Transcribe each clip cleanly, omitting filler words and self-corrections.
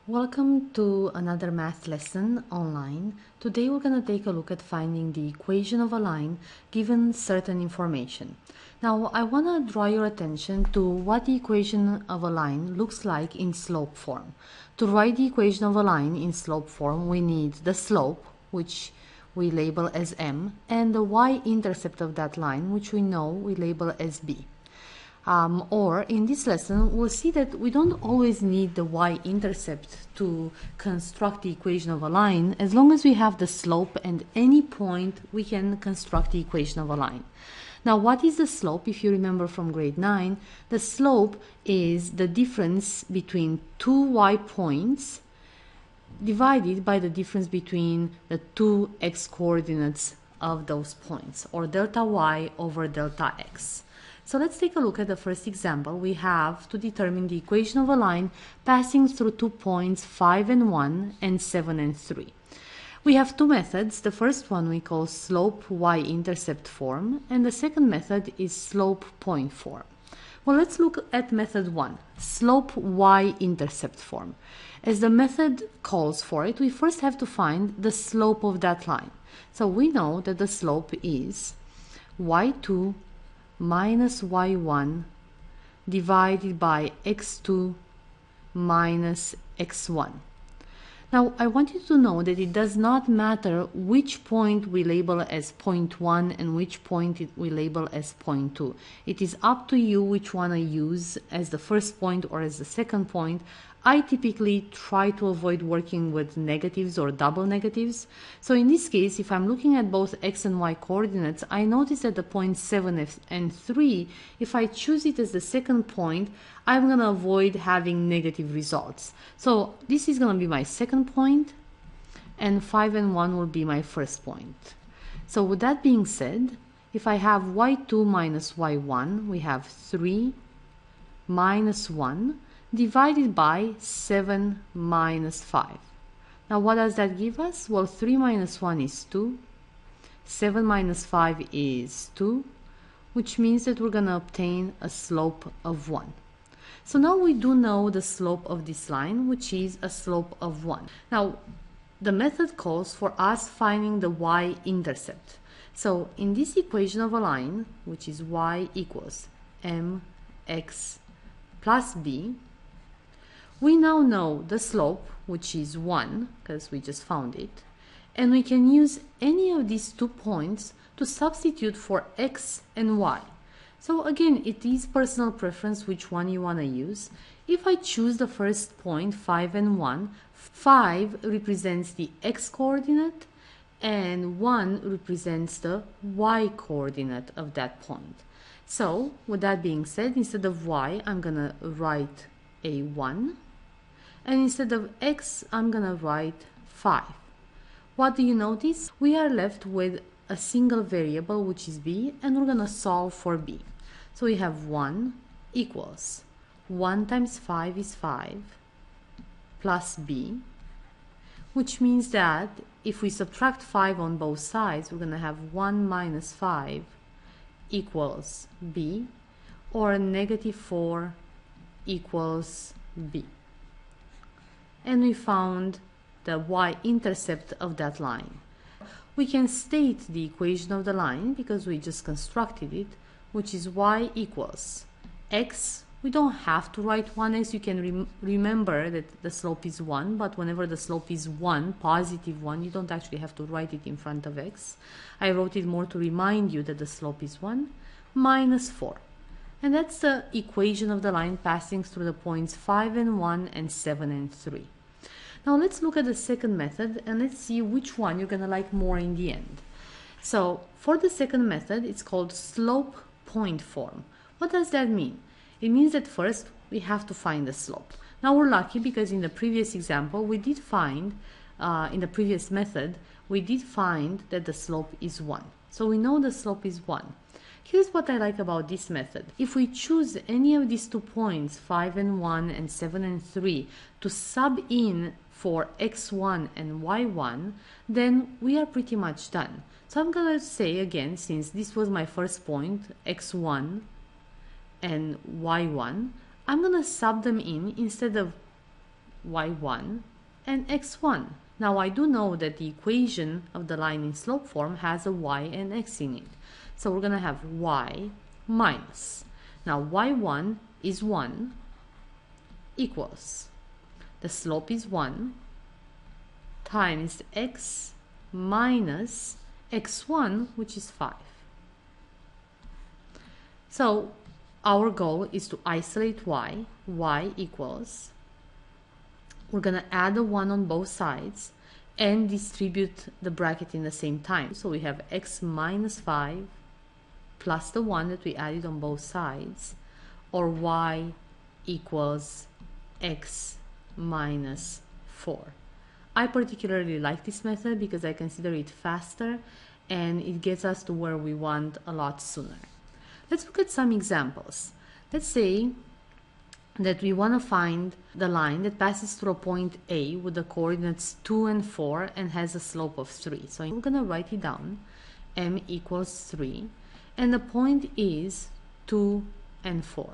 Welcome to another math lesson online. Today we're going to take a look at finding the equation of a line given certain information. Now I want to draw your attention to what the equation of a line looks like in slope form. To write the equation of a line in slope form, we need the slope, which we label as m, and the y-intercept of that line, which we know we label as b. Or in this lesson, we'll see that we don't always need the y-intercept to construct the equation of a line. As long as we have the slope and any point, we can construct the equation of a line. Now, what is the slope? If you remember from grade 9, the slope is the difference between two y points divided by the difference between the two x coordinates of those points, or delta y over delta x. So let's take a look at the first example. We have to determine the equation of a line passing through 2 points 5 and 1 and 7 and 3. We have two methods. The first one we call slope y-intercept form, and the second method is slope point form. Well, let's look at method 1, slope y-intercept form. As the method calls for it, we first have to find the slope of that line. So we know that the slope is y2 minus y1 divided by x2 minus x1. Now, I want you to know that it does not matter which point we label as point 1 and which point we label as point 2. It is up to you which one I use as the first point or as the second point. I typically try to avoid working with negatives or double negatives. So in this case, if I'm looking at both x and y coordinates, I notice that the points 7 and 3, if I choose it as the second point, I'm going to avoid having negative results. So this is going to be my second point, and 5 and 1 will be my first point. So with that being said, if I have y2 minus y1, we have 3 minus 1 divided by 7 minus 5. Now what does that give us? Well, 3 minus 1 is 2, 7 minus 5 is 2, which means that we're going to obtain a slope of 1. So now we do know the slope of this line, which is a slope of 1. Now, the method calls for us finding the y-intercept. So in this equation of a line, which is y equals mx plus b, we now know the slope, which is 1, because we just found it, and we can use any of these 2 points to substitute for x and y. So again, it is personal preference which one you want to use. If I choose the first point, 5 and 1, 5 represents the x coordinate and 1 represents the y coordinate of that point. So with that being said, instead of y, I'm going to write a 1. And instead of x, I'm going to write 5. What do you notice? We are left with a single variable, which is b, and we're going to solve for b. So we have 1 equals 1 times 5 is 5 plus b, which means that if we subtract 5 on both sides, we're going to have 1 minus 5 equals b, or negative 4 equals b. And we found the y-intercept of that line. We can state the equation of the line because we just constructed it, which is y equals x. We don't have to write 1x. You can remember that the slope is 1, but whenever the slope is 1, positive 1, you don't actually have to write it in front of x. I wrote it more to remind you that the slope is 1, minus 4. And that's the equation of the line passing through the points 5 and 1 and 7 and 3. Now let's look at the second method and let's see which one you're going to like more in the end. So for the second method, it's called slope point form. What does that mean? It means that first we have to find the slope. Now we're lucky because in the previous example we did find, in the previous method, we did find that the slope is 1. So we know the slope is 1. Here's what I like about this method. If we choose any of these 2 points, 5 and 1 and 7 and 3, to sub in for x1 and y1, then we are pretty much done. So I'm going to say again, since this was my first point, x1 and y1, I'm going to sub them in instead of y1, and x1. Now I do know that the equation of the line in slope form has a y and x in it. So we're going to have y minus. Now y1 is 1 equals, the slope is 1 times x minus x1, which is 5. So our goal is to isolate y. Y equals, we're going to add a 1 on both sides and distribute the bracket in the same time. So we have x minus 5 plus the 1 that we added on both sides, or y equals x minus 4. I particularly like this method because I consider it faster and it gets us to where we want a lot sooner. Let's look at some examples. Let's say that we want to find the line that passes through a point A with the coordinates 2 and 4 and has a slope of 3. So I'm going to write it down. M equals 3 and the point is 2 and 4.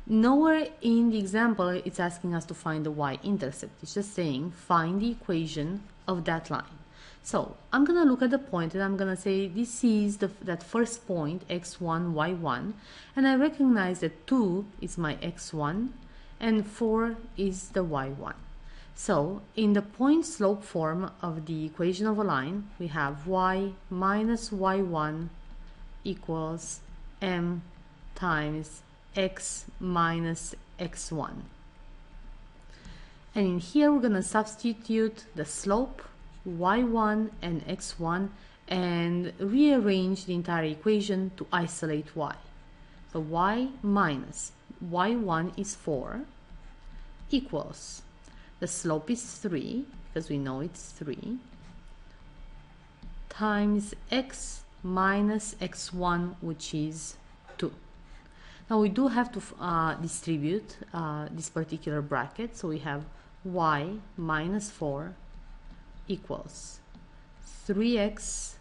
Nowhere in the example it's asking us to find the y-intercept. It's just saying find the equation of that line. So I'm going to look at the point and I'm going to say this is that first point, x1, y1, and I recognize that 2 is my x1 and 4 is the y1. So in the point slope form of the equation of a line, we have y minus y1 equals m times x minus x1. And in here we're going to substitute the slope y1 and x1 and rearrange the entire equation to isolate y. So y minus y1 is 4 equals, the slope is 3 because we know it's 3, times x minus x1, which is 2. Now we do have to distribute this particular bracket, so we have y minus 4 equals 3x,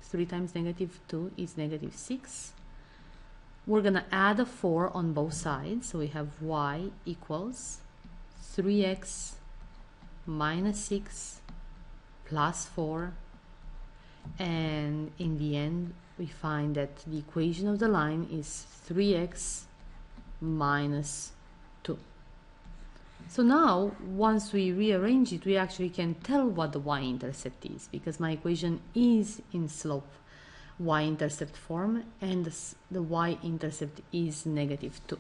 3 times negative 2 is negative 6. We're going to add a 4 on both sides, so we have y equals 3x minus 6 plus 4, and in the end we find that the equation of the line is 3x minus 2. So now, once we rearrange it, we actually can tell what the y-intercept is, because my equation is in slope y-intercept form, and the y-intercept is negative 2.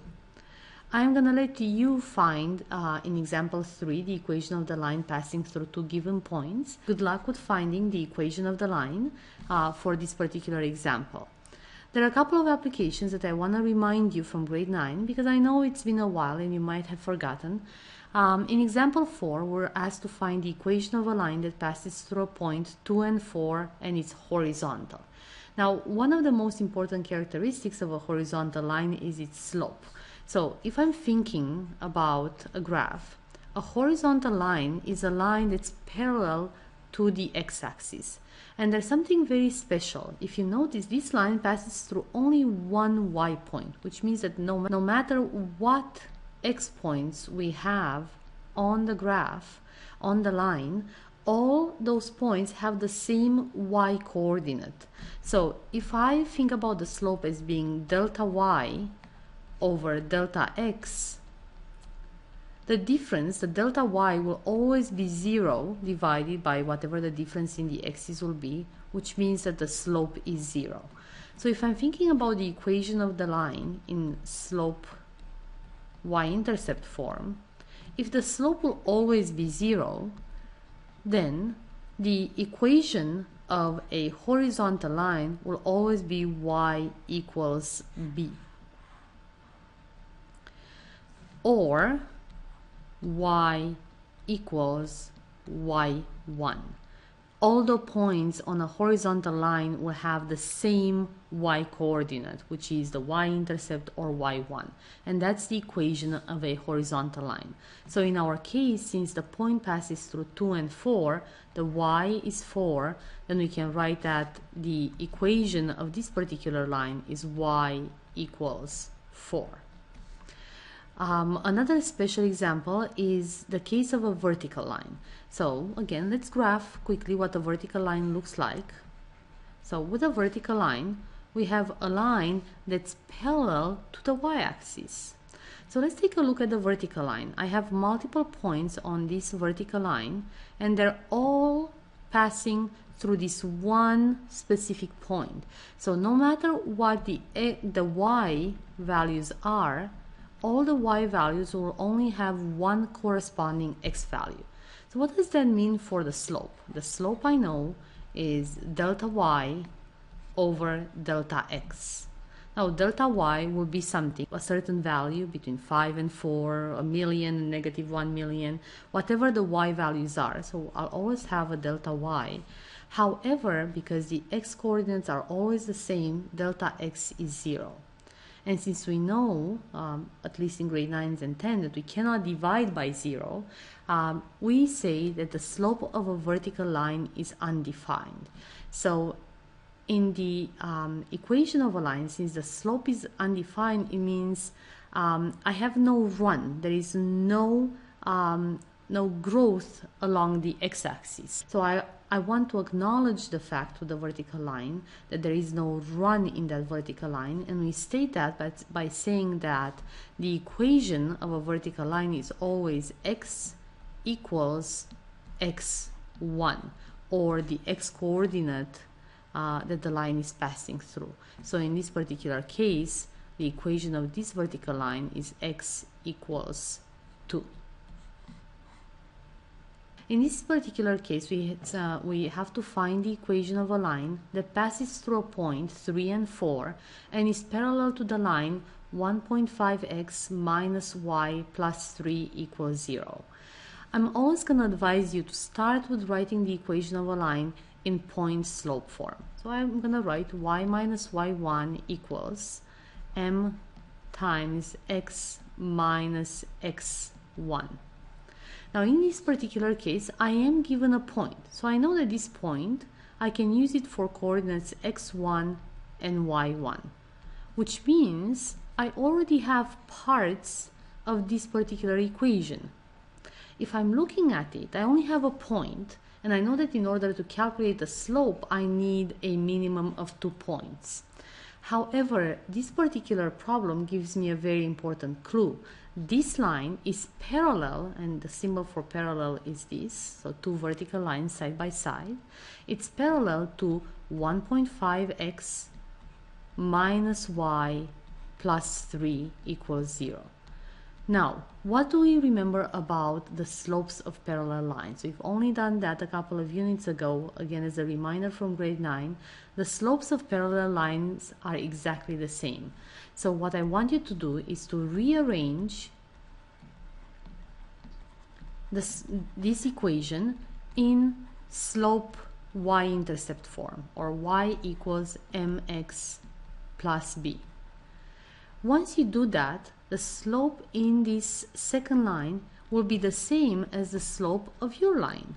I'm going to let you find, in example 3, the equation of the line passing through 2 given points. Good luck with finding the equation of the line for this particular example. There are a couple of applications that I want to remind you from grade 9, because I know it's been a while and you might have forgotten. In example 4, we're asked to find the equation of a line that passes through a point 2 and 4 and it's horizontal. Now, one of the most important characteristics of a horizontal line is its slope. So if I'm thinking about a graph, a horizontal line is a line that's parallel to the x-axis. And there's something very special. If you notice, this line passes through only one y point, which means that no matter what x points we have on the graph, on the line, all those points have the same y coordinate. So if I think about the slope as being delta y over delta x, the difference, the delta y, will always be 0 divided by whatever the difference in the x's will be, which means that the slope is 0. So if I'm thinking about the equation of the line in slope y-intercept form, if the slope will always be 0, then the equation of a horizontal line will always be y equals b, or y equals y1. All the points on a horizontal line will have the same y coordinate, which is the y-intercept or y1, and that's the equation of a horizontal line. So in our case, since the point passes through 2 and 4, the y is 4, then we can write that the equation of this particular line is y equals 4. Another special example is the case of a vertical line. So again, let's graph quickly what a vertical line looks like. So with a vertical line, we have a line that's parallel to the y-axis. So let's take a look at the vertical line. I have multiple points on this vertical line, and they're all passing through this one specific point. So no matter what the y values are, all the y values will only have one corresponding x value. So what does that mean for the slope? The slope I know is delta y over delta x. Now delta y will be something, a certain value between 5 and 4, a million, negative 1 million, whatever the y values are. So I'll always have a delta y. However, because the x coordinates are always the same, delta x is 0. And since we know, at least in grade 9 and 10, that we cannot divide by 0, we say that the slope of a vertical line is undefined. So in the equation of a line, since the slope is undefined, it means I have no run. There is no growth along the x-axis. So I want to acknowledge the fact with the vertical line that there is no run in that vertical line, and we state that by saying that the equation of a vertical line is always x equals x1, or the x coordinate that the line is passing through. So in this particular case, the equation of this vertical line is x equals 2. In this particular case, we have to find the equation of a line that passes through a point 3 and 4 and is parallel to the line 1.5x minus y plus 3 equals 0. I'm always going to advise you to start with writing the equation of a line in point slope form. So I'm going to write y minus y1 equals m times x minus x1. Now in this particular case, I am given a point. So I know that this point, I can use it for coordinates x1 and y1, which means I already have parts of this particular equation. If I'm looking at it, I only have a point, and I know that in order to calculate the slope, I need a minimum of 2 points. However, this particular problem gives me a very important clue. This line is parallel, and the symbol for parallel is this, so two vertical lines side by side. It's parallel to 1.5x minus y plus 3 equals 0. Now, what do we remember about the slopes of parallel lines? We've only done that a couple of units ago. Again, as a reminder from grade 9, the slopes of parallel lines are exactly the same. So what I want you to do is to rearrange this equation in slope y-intercept form, or y equals mx plus b. Once you do that, the slope in this second line will be the same as the slope of your line,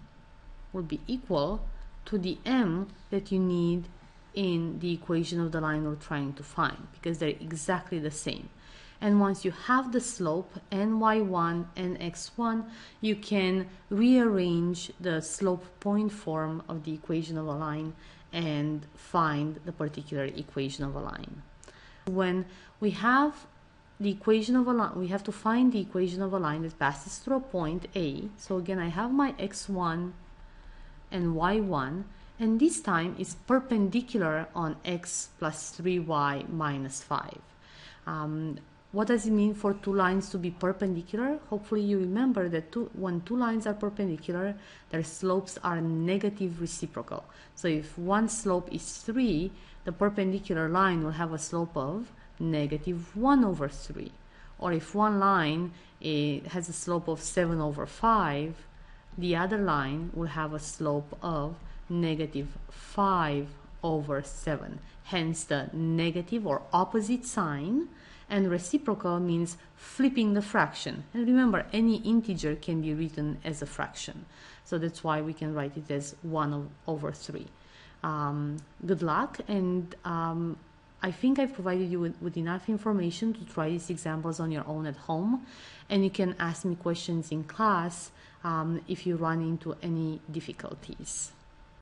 will be equal to the m that you need in the equation of the line we're trying to find, because they're exactly the same. And once you have the slope ny1 and x1, you can rearrange the slope point form of the equation of a line and find the particular equation of a line. When we have the equation of a line, we have to find the equation of a line that passes through a point A. So again, I have my x1 and y1, and this time is perpendicular on x plus 3y minus 5. What does it mean for two lines to be perpendicular? Hopefully you remember that when two lines are perpendicular, their slopes are negative reciprocal. So if one slope is 3, the perpendicular line will have a slope of negative 1 over 3. Or if one line has a slope of 7 over 5, the other line will have a slope of negative 5 over 7. Hence the negative or opposite sign, and reciprocal means flipping the fraction. And remember, any integer can be written as a fraction. So that's why we can write it as 1 over 3. Good luck, and I think I've provided you with enough information to try these examples on your own at home, and you can ask me questions in class if you run into any difficulties.